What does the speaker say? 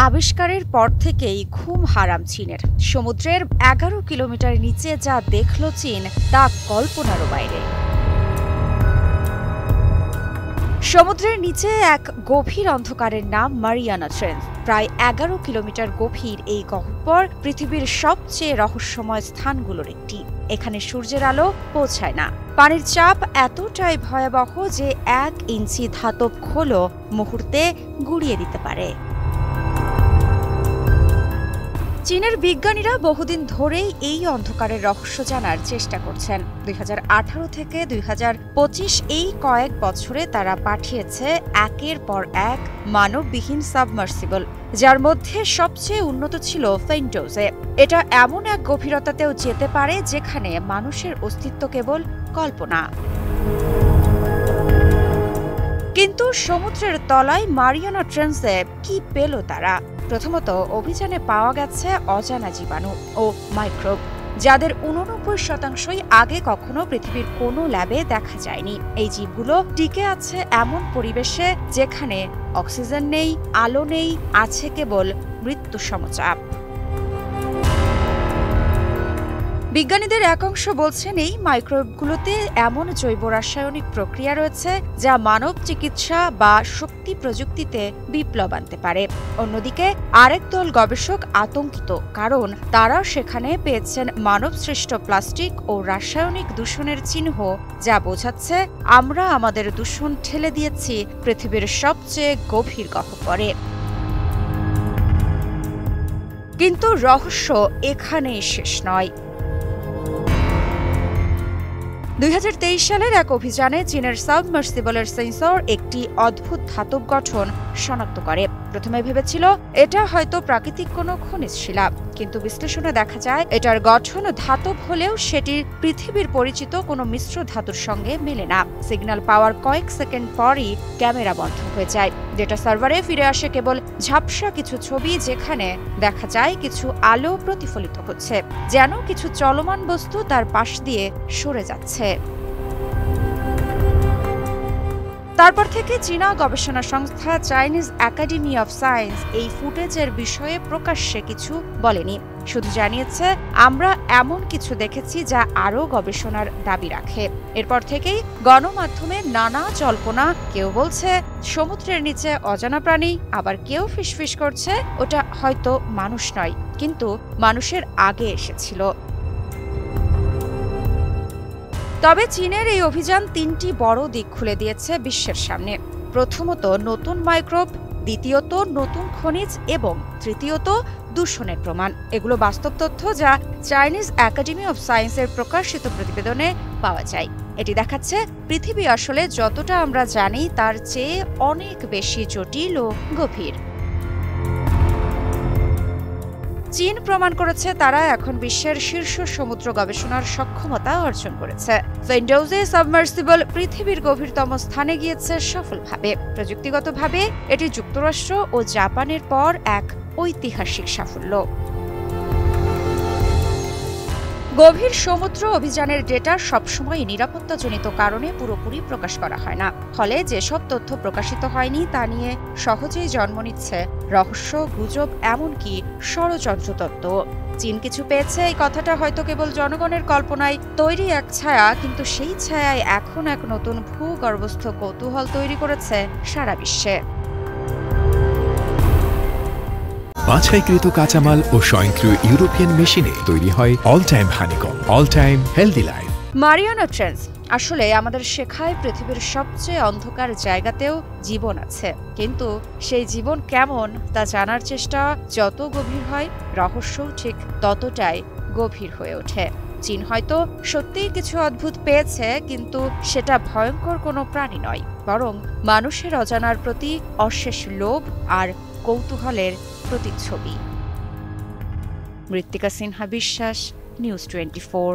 আবিষ্কারের পর থেকেই ঘুম হারাম চীনের। সমুদ্রের ১১ কিলোমিটার নিচে যা দেখল চীন তা কল্পনারও বাইরে। সমুদ্রের নিচে এক গভীর অন্ধকারের নাম মারিয়ানা ট্রেঞ্চ। প্রায় ১১ কিলোমিটার গভীর এই গহ্বর পৃথিবীর সবচেয়ে রহস্যময় স্থানগুলোর একটি। এখানে সূর্যের আলো পৌঁছায় না, পানির চাপ এতটাই ভয়াবহ যে ১ ইঞ্চি ধাতব খোলও মুহূর্তে গুঁড়িয়ে দিতে পারে। চীনের বিজ্ঞানীরা বহুদিন ধরেই এই অন্ধকারের রহস্য জানার চেষ্টা করছেন। ২০১৮ থেকে ২০২৫ এই কয়েক বছরে তারা পাঠিয়েছে একের পর এক মানববিহীন সাবমার্সিবল, যার মধ্যে সবচেয়ে উন্নত ছিল ফেইনডোজে। এটা এমন এক গভীরতাতেও যেতে পারে যেখানে মানুষের অস্তিত্ব কেবল কল্পনা। কিন্তু সমুদ্রের তলায় মারিয়ানা ট্রেঞ্চে কি পেল তারা? প্রথমত, অভিযানে পাওয়া গেছে অজানা জীবাণু ও মাইক্রোব, যাদের ৮৯%ই আগে কখনো পৃথিবীর কোনো ল্যাবে দেখা যায়নি। এই জীবগুলো টিকে আছে এমন পরিবেশে যেখানে অক্সিজেন নেই, আলো নেই, আছে কেবল মৃত্যু সমচাপ। বিজ্ঞানীদের একাংশ বলছেন এই মাইক্রোবগুলোতে এমন জৈব রাসায়নিক প্রক্রিয়া রয়েছে যা মানব চিকিৎসা বা শক্তি প্রযুক্তিতে বিপ্লব আনতে পারে। অন্যদিকে আরেক দল গবেষক আতঙ্কিত, কারণ তারা সেখানে পেয়েছেন মানবসৃষ্ট প্লাস্টিক ও রাসায়নিক দূষণের চিহ্ন, যা বোঝাচ্ছে আমরা আমাদের দূষণ ঠেলে দিয়েছি পৃথিবীর সবচেয়ে গভীর গহ্বরে। কিন্তু রহস্য এখানেই শেষ নয়। ২০২৩ সালের এক অভিযানে চীনের সাবমার্সিবলের সেন্সর একটি অদ্ভুত ধাতব গঠন শনাক্ত করে। প্রথমে ভেবেছিল এটা হয়তো প্রাকৃতিক কোনো খনিজ শিলা, কিন্তু বিশ্লেষণে দেখা যায় এটার গঠন ধাতব হলেও সেটি পৃথিবীর পরিচিত কোনো মিশ্র ধাতুর সঙ্গে মেলে না। সিগন্যাল পাওয়ার কয়েক সেকেন্ড পরই ক্যামেরা বন্ধ হয়ে যায়। ডেটা সার্ভারে ফিরে আসে কেবল ঝাপসা কিছু ছবি, যেখানে দেখা যায় কিছু আলো প্রতিফলিত হচ্ছে, যেন কিছু চলমান বস্তু তার পাশ দিয়ে সরে যাচ্ছে। তারপর থেকে চীনা গবেষণা সংস্থা চাইনিজ একাডেমি অফ সায়েন্স এই ফুটেজের বিষয়ে প্রকাশ্যে কিছু বলেনি, শুধু জানিয়েছে আমরা এমন কিছু দেখেছি যা আরও গবেষণার দাবি রাখে। এরপর থেকেই গণমাধ্যমে নানা জল্পনা, কেউ বলছে সমুদ্রের নিচে অজানা প্রাণী, আবার কেউ ফিসফিস করছে ওটা হয়তো মানুষ নয়, কিন্তু মানুষের আগে এসেছিল। তবে চীনের এই অভিযান ৩টি বড় দিক খুলে দিয়েছে বিশ্বের সামনে। প্রথমত, নতুন মাইক্রোব, দ্বিতীয়ত নতুন খনিজ এবং তৃতীয়ত দূষণের প্রমাণ। এগুলো বাস্তব তথ্য যা চাইনিজ একাডেমি অফ সায়েন্সের প্রকাশিত প্রতিবেদনে পাওয়া যায়। এটি দেখাচ্ছে পৃথিবী আসলে যতটা আমরা জানি তার চেয়ে অনেক বেশি জটিল ও গভীর। চীন প্রমাণ করেছে তারা এখন বিশ্বের শীর্ষ সমুদ্র গবেষণার সক্ষমতা অর্জন করেছে। ফেইনডোজে সাবমার্সিবল পৃথিবীর গভীরতম স্থানে গিয়েছে সফলভাবে। প্রযুক্তিগতভাবে এটি যুক্তরাষ্ট্র ও জাপানের পর এক ঐতিহাসিক সাফল্য। গভীর সমুদ্র অভিযানের ডেটা সবসময় নিরাপত্তাজনিত কারণে পুরোপুরি প্রকাশ করা হয় না, ফলে যেসব তথ্য প্রকাশিত হয়নি তা নিয়ে সহজেই জন্ম নিচ্ছে রহস্য, গুজব, এমনকি ষড়যন্ত্র তত্ত্ব। চীন কিছু পেয়েছে, এই কথাটা হয়তো কেবল জনগণের কল্পনায় তৈরি এক ছায়া, কিন্তু সেই ছায়ায় এখন এক নতুন ভূগর্ভস্থ কৌতূহল তৈরি করেছে সারা বিশ্বে। বাছাইকৃত কাঁচামাল ও স্বয়ংক্রিয় ইউরোপিয়ান মেশিনে তৈরি হয় all time honeycomb, all time healthy life. Mariana trench আসলে আমাদের শেখায় পৃথিবীর সবচেয়ে অন্ধকার জায়গাতেও জীবন আছে, কিন্তু সেই জীবন কেমন তা জানার চেষ্টা যত গভীর হয়, রহস্যও ঠিক ততটাই গভীর হয়ে ওঠে। চীন হয়তো সত্যিই কিছু অদ্ভুত পেয়েছে, কিন্তু সেটা ভয়ঙ্কর কোনো প্রাণী নয়, বরং মানুষের অজানার প্রতি অশেষ লোভ আর কৌতূহলের প্রতিচ্ছবি। মৃত্তিকা সিনহা বিশ্বাস, নিউজ 24।